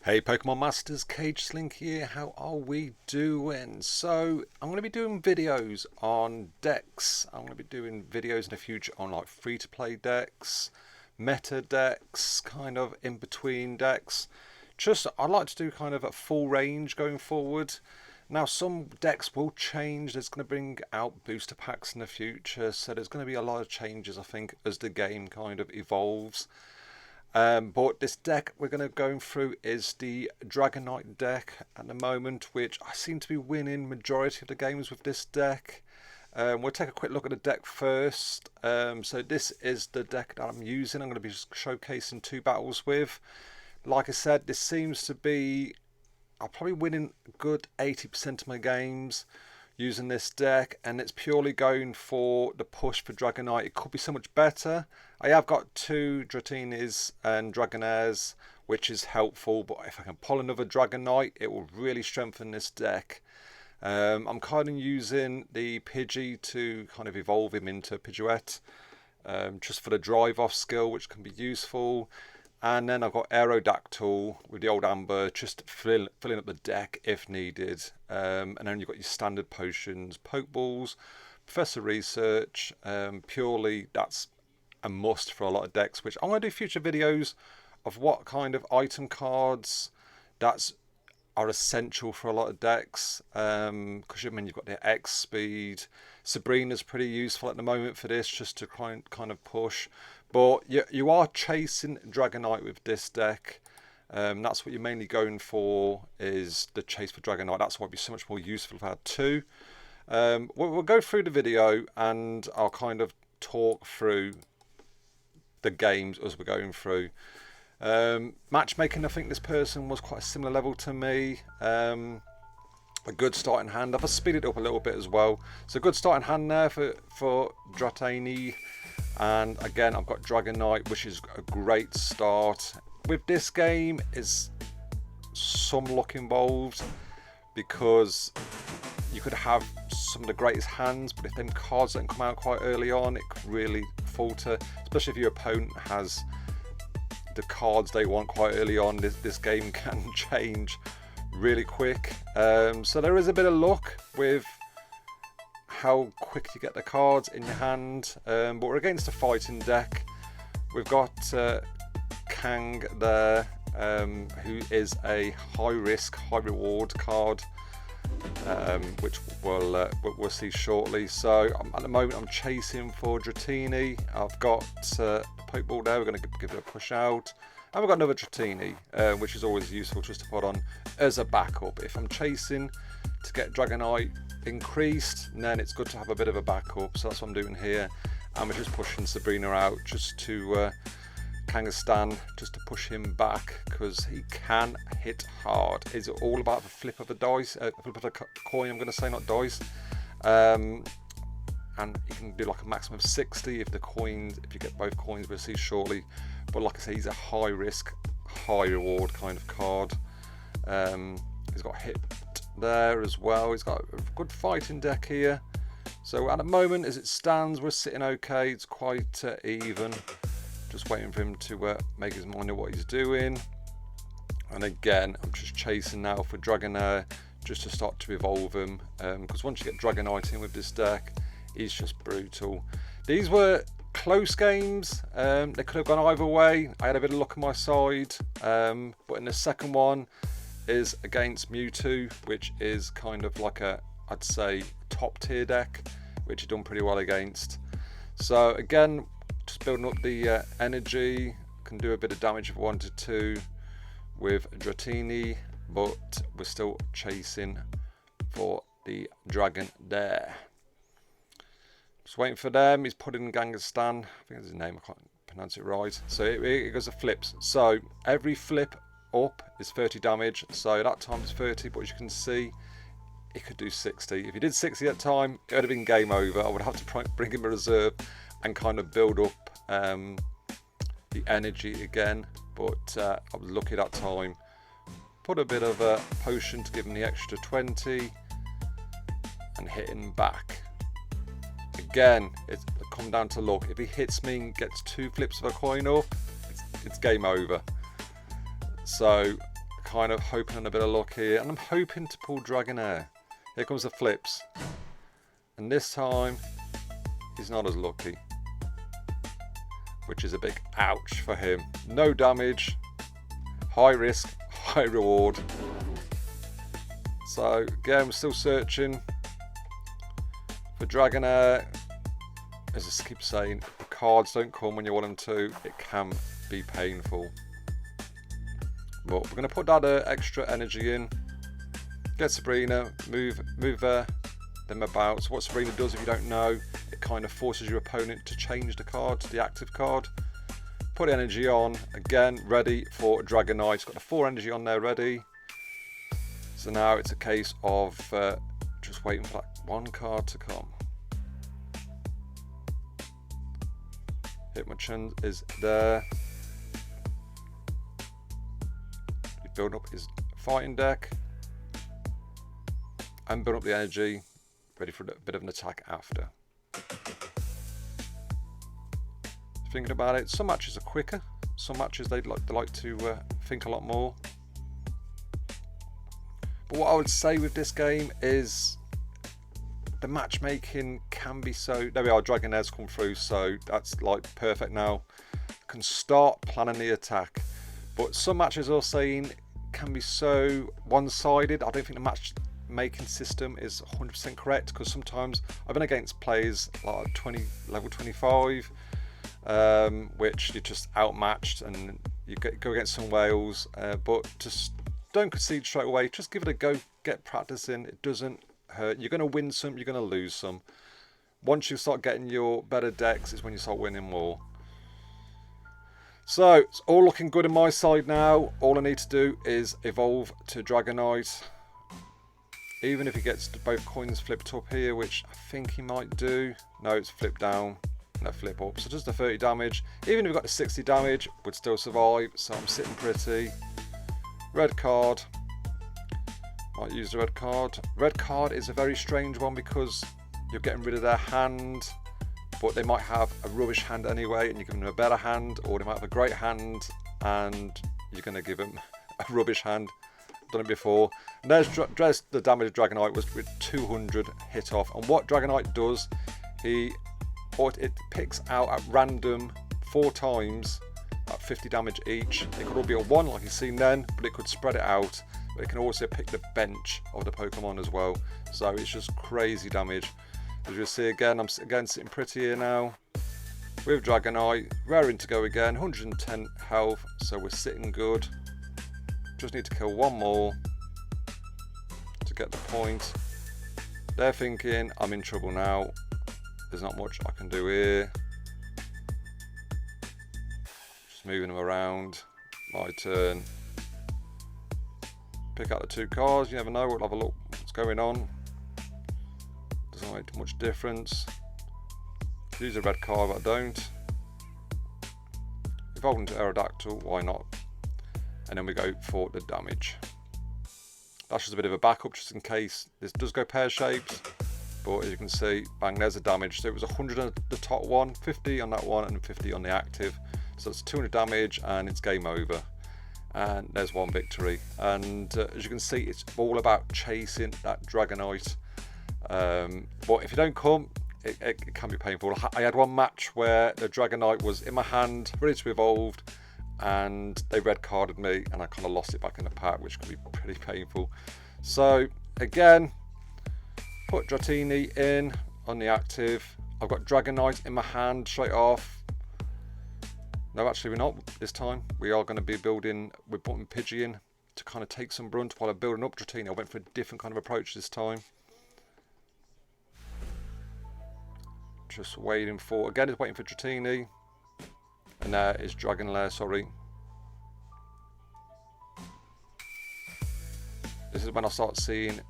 Hey Pokemon Masters, Cage Slink here, how are we doing? So, I'm going to be doing videos on decks. I'm going to be doing videos in the future on like free-to-play decks, meta decks, kind of in-between decks. I'd like to do kind of a full range going forward. Now, some decks will change. There's going to bring out booster packs in the future, so there's going to be a lot of changes, I think, as the game kind of evolves. But this deck we're going to go through is the Dragonite deck at the moment, which I seem to be winning majority of the games with this deck. We'll take a quick look at the deck first. So this is the deck that I'm using. I'm going to be showcasing two battles with. Like I said, this seems to be, I'm probably winning a good 80% of my games using this deck, and it's purely going for the push for Dragonite. It could be so much better. I have got two Dratinis and Dragonairs, which is helpful, but if I can pull another Dragonite, it will really strengthen this deck. I'm kind of using the Pidgey to kind of evolve him into Pidgeot, just for the drive off skill, which can be useful. And then I've got Aerodactyl with the old Amber, just filling up the deck if needed. And then you've got your standard potions, Pokeballs, Professor Research. Purely that's a must for a lot of decks, which I'm going to do future videos of what kind of item cards are essential for a lot of decks. Because I mean, you've got the X speed. Sabrina's pretty useful at the moment for this, just to kind of push. But you are chasing Dragonite with this deck. That's what you're mainly going for, is the chase for Dragonite. That's why it'd be so much more useful if I had two. We'll go through the video and I'll kind of talk through the games as we're going through. Matchmaking, I think this person was quite a similar level to me. A good starting hand. I've speeded it up a little bit as well. So good starting hand there for Dratini. And again, I've got Dragonite, which is a great start. With this game is some luck involved, because you could have some of the greatest hands, but if them cards don't come out quite early on, it could really falter, especially if your opponent has the cards they want quite early on. This game can change really quick. So there is a bit of luck with how quick you get the cards in your hand, but we're against a fighting deck. We've got Kang there, who is a high risk, high reward card, which we'll see shortly. So at the moment I'm chasing for Dratini. I've got a Pokeball there, we're going to give it a push out, and we've got another Dratini, which is always useful just to put on as a backup. If I'm chasing to get Dragonite increased, and then it's good to have a bit of a backup, so that's what I'm doing here. And we're just pushing Sabrina out just to Kangaskhan, just to push him back, because he can hit hard. Is it all about the flip of a dice, flip of a coin, I'm going to say, not dice. And you can do like a maximum of 60 if you get both coins, we'll see shortly. But like I say, he's a high risk, high reward kind of card. He's got hit there as well. He's got a good fighting deck here. So at the moment, as it stands, we're sitting okay. It's quite even. Just waiting for him to make his mind of what he's doing. And again, I'm just chasing now for Dragonair, just to start to evolve him. Because once you get Dragonite in with this deck, he's just brutal. These were close games. They could have gone either way. I had a bit of luck on my side. But in the second one is against Mewtwo, which is kind of like I'd say top tier deck, which you've done pretty well against. So again, just building up the energy. Can do a bit of damage if I wanted to with Dratini, but we're still chasing for the Dragon there. Just waiting for them. He's put in Kangaskhan. I think that's his name, I can't pronounce it right. So it goes to flips. So every flip up is 30 damage, so that time is 30, but as you can see, it could do 60. If he did 60 at time, it would have been game over. I would have to bring him a reserve and kind of build up the energy again, but I was lucky that time. Put a bit of a potion to give him the extra 20 and hit him back. Again, it's come down to luck. If he hits me and gets two flips of a coin up, it's game over. So kind of hoping on a bit of luck here, and I'm hoping to pull Dragonair. Here comes the flips, and this time he's not as lucky, which is a big ouch for him. No damage, high risk, high reward. So again, we're still searching for Dragonair. As I keep saying, the cards don't come when you want them to. It can be painful. But we're going to put that extra energy in. Get Sabrina, move them about. So what Sabrina does, if you don't know, it kind of forces your opponent to change the card to the active card. Put energy on, again, ready for Dragonite. Got the 4 energy on there ready. So now it's a case of just waiting for that one card to come. Hitmonchan is there. He build up his fighting deck and build up the energy, ready for a bit of an attack after. Thinking about it, some matches are quicker, some matches they like to think a lot more. But what I would say with this game is the matchmaking can be so... There we are, Dragonair's come through, so that's like perfect now. Can start planning the attack. But some matches are saying can be so one-sided. I don't think the matchmaking system is 100% correct, because sometimes I've been against players like level 25, which you're just outmatched, and you go against some whales, but just don't concede straight away. Just give it a go, get practice in. It doesn't hurt. You're going to win some, you're going to lose some. Once you start getting your better decks is when you start winning more. So it's all looking good on my side now. All I need to do is evolve to Dragonite. Even if he gets both coins flipped up here, which I think he might do. No, it's flipped down. No, flip up. So just the 30 damage. Even if we got the 60 damage, would still survive. So I'm sitting pretty. Red card. Might use the red card. Red card is a very strange one because you're getting rid of their hand, but they might have a rubbish hand anyway, and you're giving them a better hand, or they might have a great hand and you're going to give them a rubbish hand. Done it before. And there's the damage of Dragonite was with 200 hit off, and what Dragonite does, it picks out at random 4 times at 50 damage each. It could all be a 1 like you've seen then, but it could spread it out. But it can also pick the bench of the Pokemon as well. So it's just crazy damage. As you'll see again, I'm again sitting pretty here now with Dragonite, raring to go again, 110 health, so we're sitting good. Just need to kill one more to get the point. They're thinking I'm in trouble now. There's not much I can do here. Just moving them around. My turn. Pick out the 2 cards. You never know. We'll have a look what's going on. Doesn't make much difference. Use a red card, but I don't. Evolve into Aerodactyl. Why not? And then we go for the damage. That's just a bit of a backup just in case this does go pear-shaped. But as you can see, bang, there's the damage. So it was 100 on the top one, 50 on that one, and 50 on the active. So it's 200 damage and it's game over. And there's 1 victory. And as you can see, it's all about chasing that Dragonite. But if you don't come, it can be painful. I had one match where the Dragonite was in my hand, ready to be evolved, and they red carded me, and I kind of lost it back in the pack, which can be pretty painful. So again, put Dratini in on the active. I've got Dragonite in my hand straight off. No, actually we're not this time. We are going to be building, we're putting Pidgey in to kind of take some brunt while I'm building up Dratini. I went for a different kind of approach this time. Just waiting for, again, it's waiting for Dratini. And there is Dragonlair, sorry. This is when I start seeing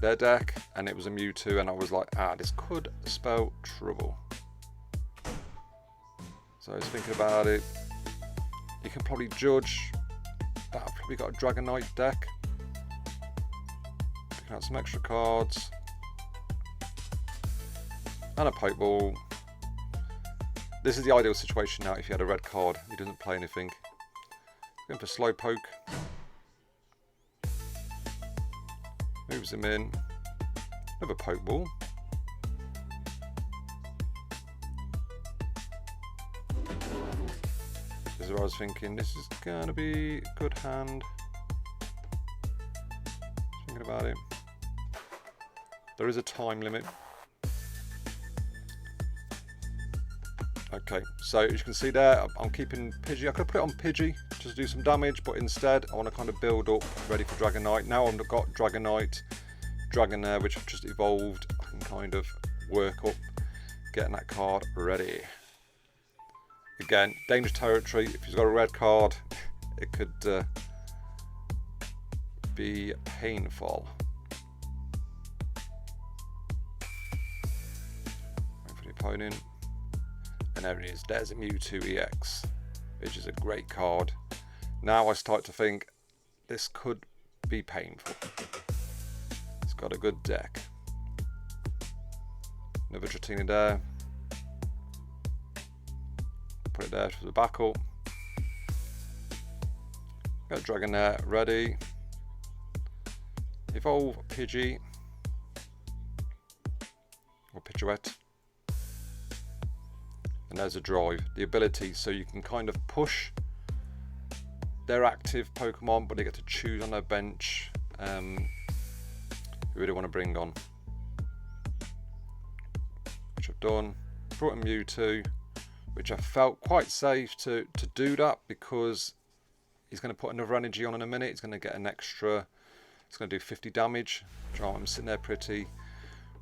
their deck, and it was a Mewtwo, and I was like, this could spell trouble. So I was thinking about it. You can probably judge that I've probably got a Dragonite deck. Picking out some extra cards. And a Pokeball. This is the ideal situation now if you had a red card. He doesn't play anything. Going for Slowpoke. Moves him in. Another Pokeball. This is what I was thinking. This is going to be a good hand. Thinking about it. There is a time limit. Okay, so as you can see there, I'm keeping Pidgey. I could put it on Pidgey just to do some damage, but instead I want to kind of build up, ready for Dragonite. Now I've got Dragonite, Dragonair, which I've just evolved. I can kind of work up getting that card ready. Again, dangerous territory. If he's got a red card, it could be painful. Wait for the opponent. And there it is. There's a Mewtwo EX, which is a great card. Now I start to think this could be painful. It's got a good deck. Another Dratini there. Put it there for the backup. Got Dragonair ready. Evolve Pidgey. Or Pidgeot. And there's a drive, the ability, so you can kind of push their active Pokemon, but they get to choose on their bench who they want to bring on. Which I've done. Brought in Mewtwo, which I felt quite safe to do that because he's going to put another energy on in a minute. He's going to get an extra, it's going to do 50 damage. I'm sitting there pretty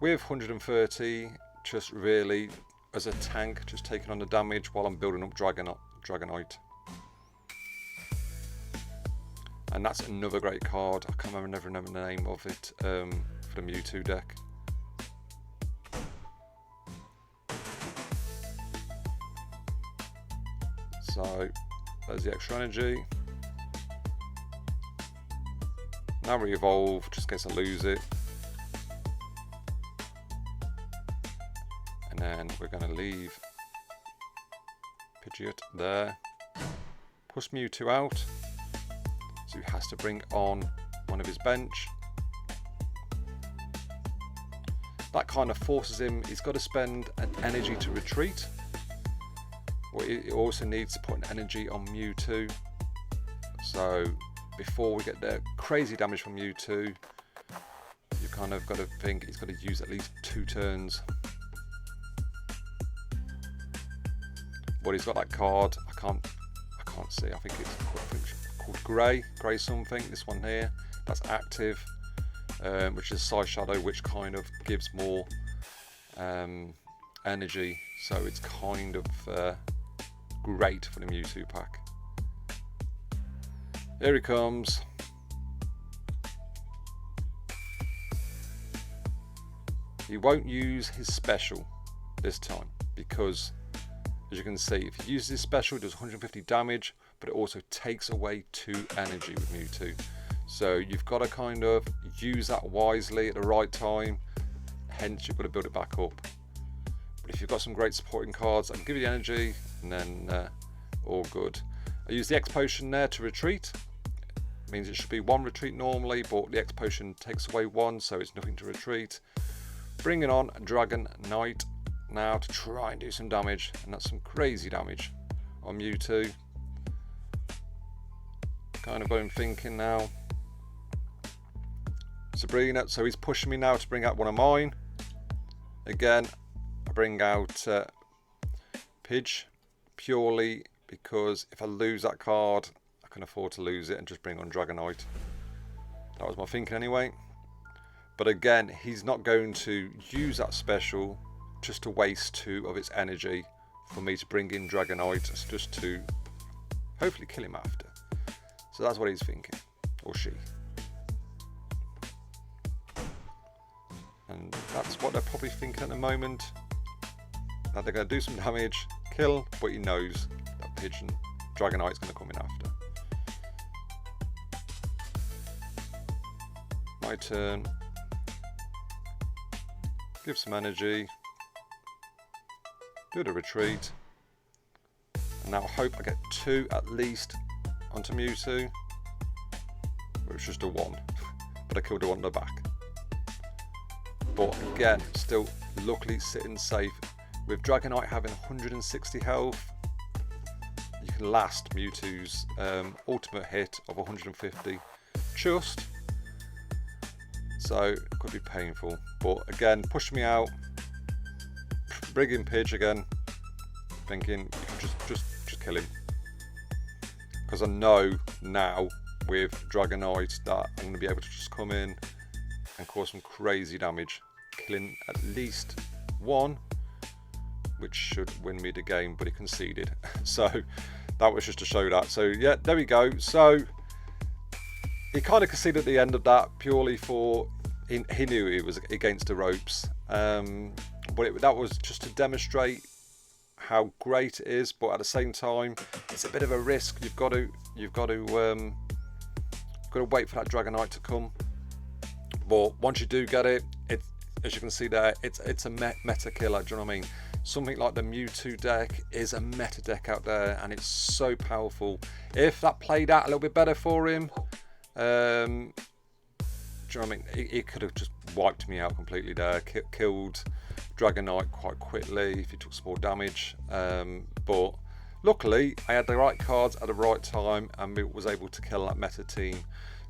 with 130, just really as a tank, just taking on the damage while I'm building up Dragonite. And that's another great card. I can't never remember the name of it for the Mewtwo deck. So there's the extra energy. Now we evolve, just in case I lose it. And then we're going to leave Pidgeot there. Push Mewtwo out. So he has to bring on one of his bench. That kind of forces him, he's got to spend an energy to retreat. But he also needs to put an energy on Mewtwo. So before we get the crazy damage from Mewtwo, you kind of got to think he's got to use at least 2 turns. But he's got that card. I can't see. I think it's called Grey something. This one here, that's active, which is Side Shadow, which kind of gives more energy. So it's kind of great for the Mewtwo pack. Here he comes. He won't use his special this time because, as you can see, if he uses his special, it does 150 damage, but it also takes away 2 energy with Mewtwo. So you've got to kind of use that wisely at the right time, hence you've got to build it back up. But if you've got some great supporting cards, I can give you the energy, and then all good. I use the X Potion there to retreat. It means it should be 1 retreat normally, but the X Potion takes away 1, so it's nothing to retreat. Bringing on Dragonite now to try and do some damage, and that's some crazy damage on Mewtwo. Kind of what I'm thinking now. Sabrina, so he's pushing me now to bring out one of mine. Again, I bring out Pidge purely because if I lose that card, I can afford to lose it and just bring on Dragonite. That was my thinking anyway. But again, he's not going to use that special just to waste 2 of its energy for me to bring in Dragonite, just to hopefully kill him after. So that's what he's thinking, or she. And that's what they're probably thinking at the moment, that they're going to do some damage, kill, but he knows that Pigeon Dragonite's going to come in after. My turn. Give some energy. Do the retreat. And now I hope I get 2 at least onto Mewtwo. But it's just a 1. But I killed the one on the back. but again, still luckily sitting safe. With Dragonite having 160 health, you can last Mewtwo's ultimate hit of 150 just. So it could be painful, but again, push me out. Bring in Pidge again, thinking you can just kill him, because I know now with Dragonite that I'm going to be able to just come in and cause some crazy damage, killing at least one, which should win me the game, but he conceded. So that was just to show that. So yeah, there we go. So he kind of conceded at the end of that purely for he knew he was against the ropes, but that was just to demonstrate how great it is. But at the same time, it's a bit of a risk. You've got to wait for that Dragonite to come. But once you do get it, as you can see there, it's a meta killer. Do you know what I mean? Something like the Mewtwo deck is a meta deck out there, and it's so powerful. If that played out a little bit better for him, do you know what I mean? He could have just wiped me out completely there, killed Dragonite quite quickly if he took some more damage. But luckily, I had the right cards at the right time and was able to kill that meta team.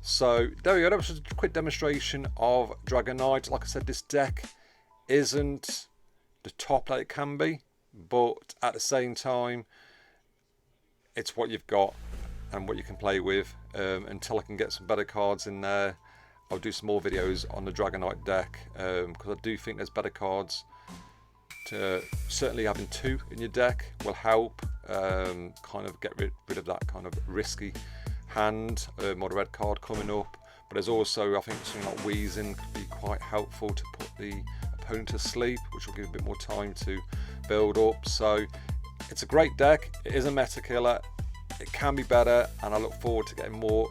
So there we go. That was just a quick demonstration of Dragonite. Like I said, this deck isn't the top that it can be, but at the same time, it's what you've got and what you can play with. Until I can get some better cards in there, I'll do some more videos on the Dragonite deck, because I do think there's better cards. Certainly having two in your deck will help kind of get rid of that kind of risky hand or the red card coming up. But there's also, I think, something like Wheezing could be quite helpful to put the opponent to sleep, which will give a bit more time to build up. So it's a great deck. It is a meta killer. It can be better, and I look forward to getting more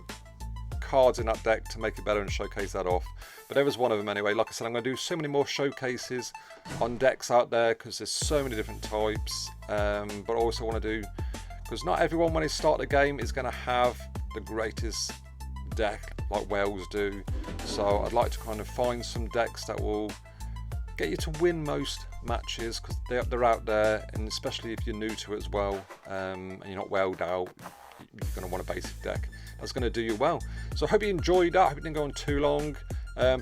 cards in that deck to make it better and showcase that off. But there was one of them anyway. Like I said, I'm going to do so many more showcases on decks out there, because there's so many different types. But I also want to do, because not everyone when they start the game is going to have the greatest deck like Wales do. So I'd like to kind of find some decks that will get you to win most matches, because they're out there, and especially if you're new to it as well, and you're not welled out, you're going to want a basic deck that's going to do you well. So I hope you enjoyed that. I hope it didn't go on too long.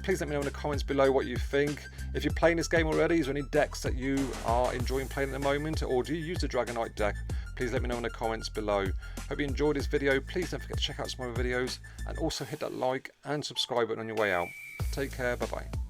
Please let me know in the comments below what you think. If you're playing this game already, is there any decks that you are enjoying playing at the moment, or do you use the Dragonite deck? Please let me know in the comments below. Hope you enjoyed this video. Please don't forget to check out some other videos, and also hit that like and subscribe button on your way out. Take care. Bye bye.